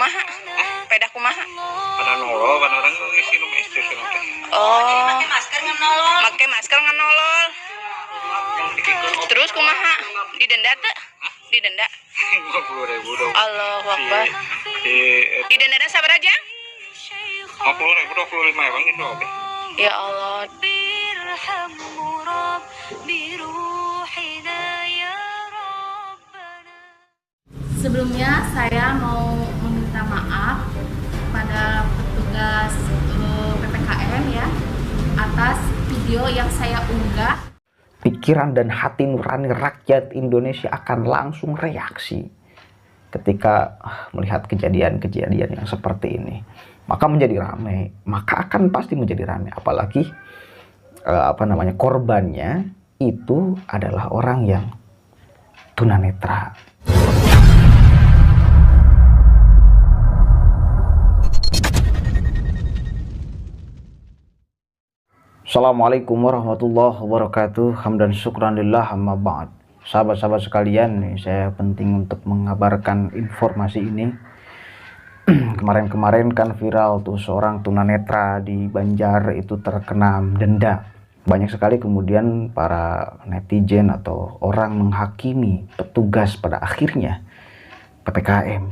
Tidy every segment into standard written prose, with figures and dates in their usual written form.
kumaha? Peda kumaha? Pada nolol, kan orang ngisi nom istri sih nanti. Oh, Pakai masker ngenolol. pakai masker ngenolol. Terus kumaha? Didenda tuh? Didenda? 50.000 dong. Allahu Akbar. Si Didenda sabar aja? 50.000, 25 bang itu oke. Ya Allah. Sebelumnya saya mau meminta maaf kepada petugas PPKM ya atas video yang saya unggah. Pikiran dan hati nurani rakyat Indonesia akan langsung reaksi ketika melihat kejadian-kejadian yang seperti ini. Maka menjadi ramai, maka akan pasti menjadi ramai. Apalagi korbannya itu adalah orang yang tunanetra. Assalamualaikum warahmatullahi wabarakatuh. Hamdan syukran lillah amma ba'd. Sahabat-sahabat sekalian, nih saya penting untuk mengabarkan informasi ini. Kemarin-kemarin kan viral tuh seorang tunanetra di Banjar itu terkena denda. Banyak sekali kemudian para netizen atau orang menghakimi petugas pada akhirnya PPKM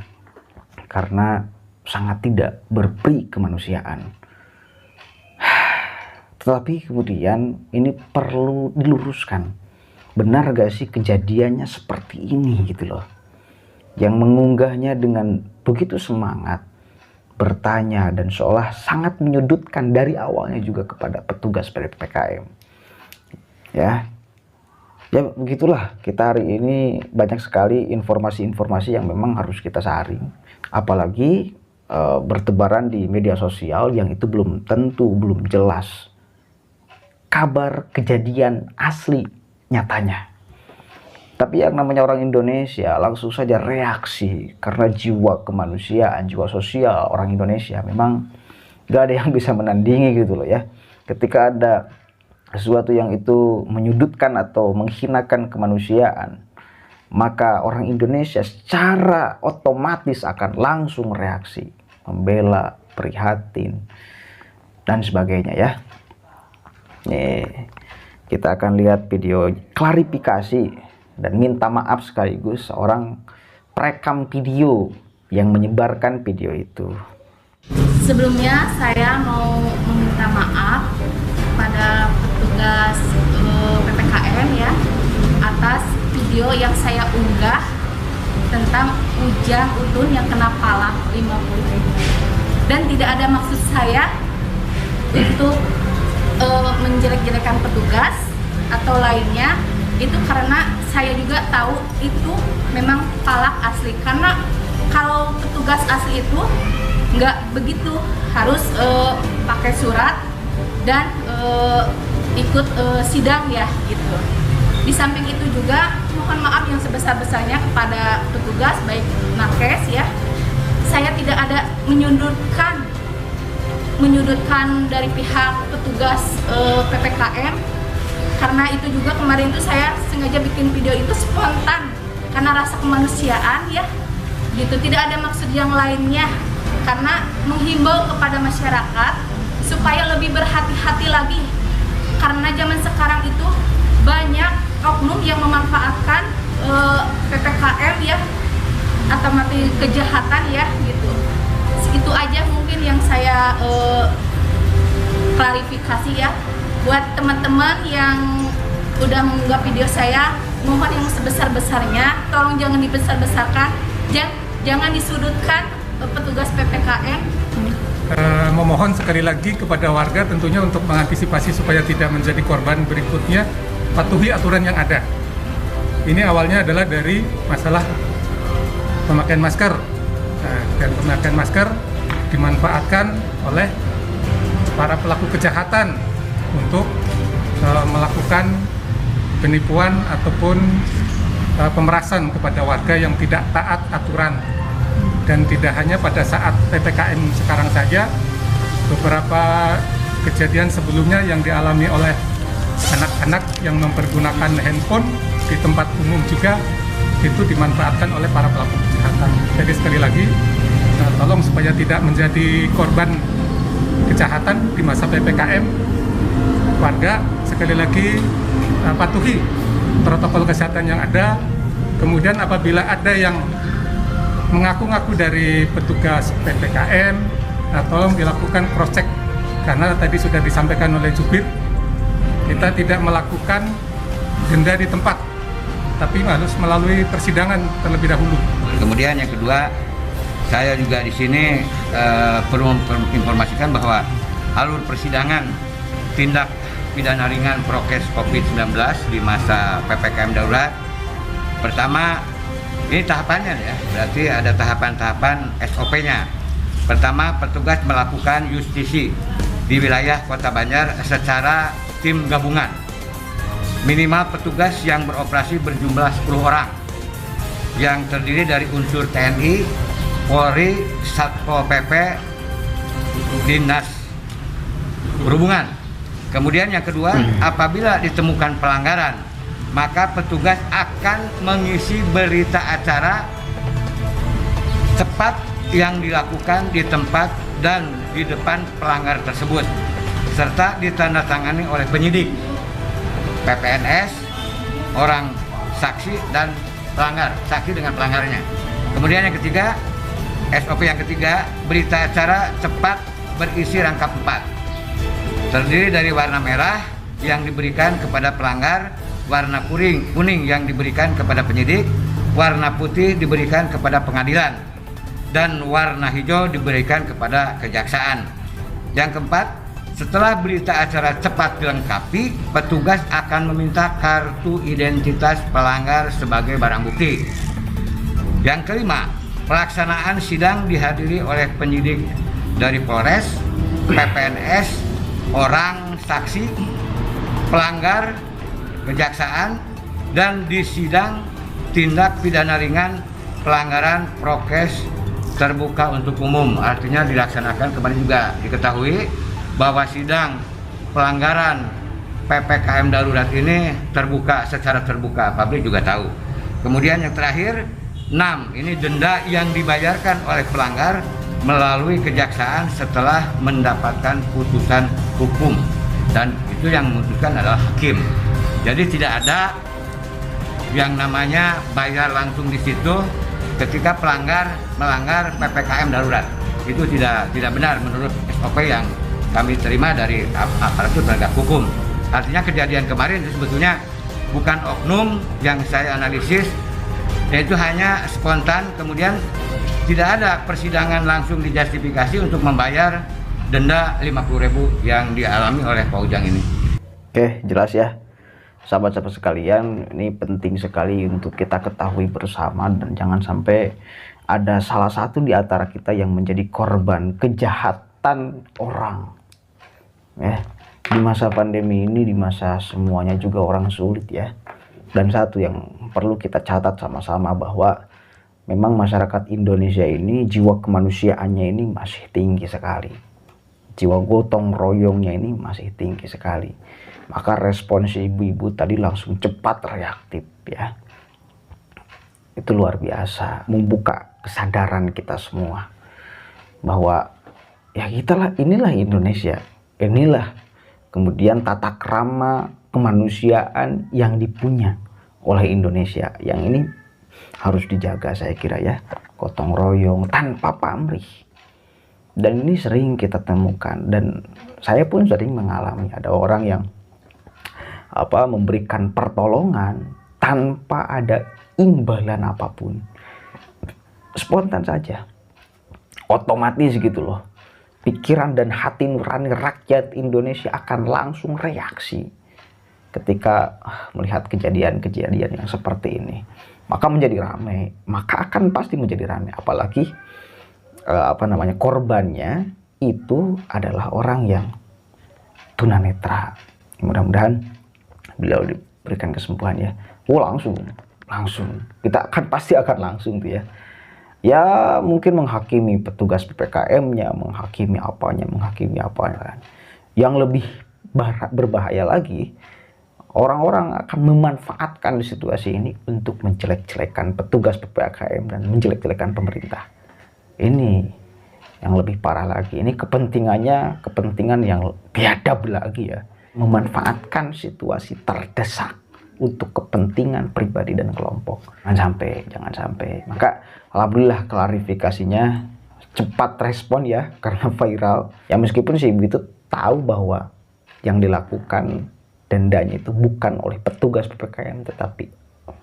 karena sangat tidak berperi kemanusiaan. Tetapi kemudian ini perlu diluruskan. Benar gak sih kejadiannya seperti ini gitu loh. Yang mengunggahnya dengan begitu semangat, bertanya dan seolah sangat menyudutkan dari awalnya juga kepada petugas PPKM. Ya begitulah, kita hari ini banyak sekali informasi-informasi yang memang harus kita saring. Apalagi bertebaran di media sosial yang itu belum jelas kabar kejadian asli nyatanya. Tapi yang namanya orang Indonesia langsung saja reaksi karena jiwa kemanusiaan, jiwa sosial orang Indonesia memang gak ada yang bisa menandingi gitu loh ya. Ketika ada sesuatu yang itu menyudutkan atau menghinakan kemanusiaan, maka orang Indonesia secara otomatis akan langsung reaksi, membela, prihatin, dan sebagainya ya. Nih, kita akan lihat video klarifikasi dan minta maaf sekaligus seorang perekam video yang menyebarkan video itu. Sebelumnya saya mau meminta maaf kepada petugas PPKM ya atas video yang saya unggah tentang Ujang Udun yang kena palak 50.000. Dan tidak ada maksud saya untuk menjelek-jelekan petugas atau lainnya. Itu karena saya juga tahu itu memang palak asli, karena kalau petugas asli itu nggak begitu, harus pakai surat dan ikut sidang ya gitu. Di samping itu juga mohon maaf yang sebesar-besarnya kepada petugas baik nakes ya, saya tidak ada menyudutkan dari pihak petugas PPKM. Karena itu juga kemarin itu saya sengaja bikin video itu spontan karena rasa kemanusiaan ya gitu, tidak ada maksud yang lainnya, karena menghimbau kepada masyarakat supaya lebih berhati-hati lagi, karena zaman sekarang itu banyak oknum yang memanfaatkan PPKM ya atau mati kejahatan ya gitu. Itu aja mungkin yang saya klarifikasi ya. Buat teman-teman yang udah mengunggah video saya, mohon yang sebesar-besarnya tolong jangan dibesar-besarkan, jangan disudutkan petugas PPKM. Memohon sekali lagi kepada warga tentunya untuk mengantisipasi supaya tidak menjadi korban berikutnya, patuhi aturan yang ada. Ini awalnya adalah dari masalah pemakaian masker, dan pemakaian masker dimanfaatkan oleh para pelaku kejahatan untuk melakukan penipuan ataupun pemerasan kepada warga yang tidak taat aturan. Dan tidak hanya pada saat PPKM sekarang saja, beberapa kejadian sebelumnya yang dialami oleh anak-anak yang mempergunakan handphone di tempat umum juga itu dimanfaatkan oleh para pelaku kejahatan. Jadi sekali lagi tolong supaya tidak menjadi korban kejahatan di masa PPKM. Warga sekali lagi patuhi protokol kesehatan yang ada. Kemudian apabila ada yang mengaku-ngaku dari petugas PPKM, tolong dilakukan cross check, karena tadi sudah disampaikan oleh Jubir, kita tidak melakukan denda di tempat, tapi harus melalui persidangan terlebih dahulu. Kemudian yang kedua, saya juga di sini perlu menginformasikan bahwa alur persidangan tindak pidana ringan prokes COVID-19 di masa PPKM darurat. Pertama, ini tahapannya ya, berarti ada tahapan-tahapan SOP-nya. Pertama, petugas melakukan justisi di wilayah Kota Banjar secara tim gabungan. Minimal petugas yang beroperasi berjumlah 10 orang yang terdiri dari unsur TNI, Polri, Satpol PP, Dinas Perhubungan. Kemudian yang kedua, apabila ditemukan pelanggaran, maka petugas akan mengisi berita acara cepat yang dilakukan di tempat dan di depan pelanggar tersebut, serta ditandatangani oleh penyidik, PPNS, orang saksi dan pelanggar, saksi dengan pelanggarnya. Kemudian yang ketiga, SOP yang ketiga, berita acara cepat berisi rangkap 4. Terdiri dari warna merah yang diberikan kepada pelanggar, warna kuning yang diberikan kepada penyidik, warna putih diberikan kepada pengadilan, dan warna hijau diberikan kepada kejaksaan. Yang keempat, setelah berita acara cepat dilengkapi, petugas akan meminta kartu identitas pelanggar sebagai barang bukti. Yang kelima, pelaksanaan sidang dihadiri oleh penyidik dari Polres, PPNS, orang saksi, pelanggar, kejaksaan, dan di sidang tindak pidana ringan pelanggaran prokes terbuka untuk umum. Artinya dilaksanakan kemarin juga diketahui bahwa sidang pelanggaran PPKM darurat ini terbuka, secara terbuka, publik juga tahu. Kemudian yang terakhir, 6, ini denda yang dibayarkan oleh pelanggar melalui kejaksaan setelah mendapatkan putusan hukum, dan itu yang memutuskan adalah hakim. Jadi tidak ada yang namanya bayar langsung di situ ketika pelanggar melanggar PPKM darurat. Itu tidak benar menurut SOP yang kami terima dari aparatur penegak hukum. Artinya kejadian kemarin itu sebetulnya bukan oknum yang saya analisis, yaitu hanya spontan, kemudian tidak ada persidangan langsung dijustifikasi untuk membayar denda 50.000 yang dialami oleh Pak Ujang ini. Oke, jelas ya. Sahabat-sahabat sekalian, ini penting sekali untuk kita ketahui bersama, dan jangan sampai ada salah satu di antara kita yang menjadi korban kejahatan orang. Ya, di masa pandemi ini, di masa semuanya juga orang sulit ya. Dan satu yang perlu kita catat sama-sama, bahwa memang masyarakat Indonesia ini jiwa kemanusiaannya ini masih tinggi sekali. Jiwa gotong royongnya ini masih tinggi sekali. Maka respons ibu-ibu tadi langsung cepat reaktif ya. Itu luar biasa, membuka kesadaran kita semua bahwa ya inilah Indonesia. Inilah kemudian tata krama kemanusiaan yang dipunya oleh Indonesia. Yang ini harus dijaga, saya kira ya. Gotong royong tanpa pamrih. Dan ini sering kita temukan, dan saya pun sering mengalami ada orang yang memberikan pertolongan tanpa ada imbalan apapun, spontan saja, otomatis gitu loh. Pikiran dan hati nurani rakyat Indonesia akan langsung reaksi ketika melihat kejadian-kejadian yang seperti ini. Maka menjadi ramai, maka akan pasti menjadi ramai, apalagi korbannya itu adalah orang yang tunanetra. Mudah-mudahan beliau diberikan kesembuhan ya. Langsung kita pasti akan langsung tuh ya. Ya mungkin menghakimi petugas PPKM-nya, menghakimi apanya kan. Yang lebih berbahaya lagi, orang-orang akan memanfaatkan situasi ini untuk menjelek-jelekan petugas PPKM dan menjelek-jelekan pemerintah. Ini yang lebih parah lagi, ini kepentingan yang biadab lagi ya, memanfaatkan situasi terdesak untuk kepentingan pribadi dan kelompok. Jangan sampai. Maka alhamdulillah klarifikasinya cepat respon ya, karena viral. Ya meskipun si ibu itu tahu bahwa yang dilakukan dendanya itu bukan oleh petugas PPKM, tetapi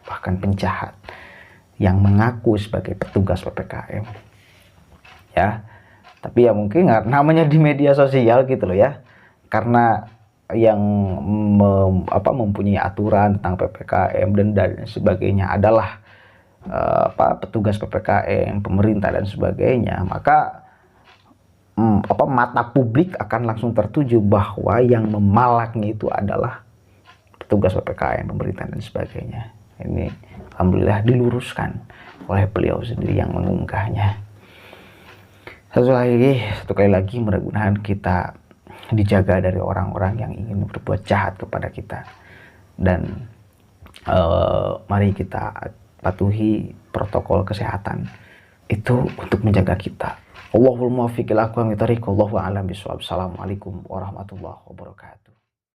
bahkan penjahat yang mengaku sebagai petugas PPKM. Ya, tapi ya mungkin namanya di media sosial gitu loh ya, karena yang mempunyai aturan tentang PPKM dan sebagainya adalah petugas PPKM, pemerintah dan sebagainya, maka mata publik akan langsung tertuju bahwa yang memalaknya itu adalah petugas PPKM, pemerintah dan sebagainya. Ini alhamdulillah diluruskan oleh beliau sendiri yang mengunggahnya. Satu kali lagi mudah-mudahan kita dijaga dari orang-orang yang ingin berbuat jahat kepada kita, dan mari kita patuhi protokol kesehatan itu untuk menjaga kita. Allahul muwaffiq ila aqwamit thoriq, wallahu a'lam bishawab. Assalamualaikum warahmatullahi wabarakatuh.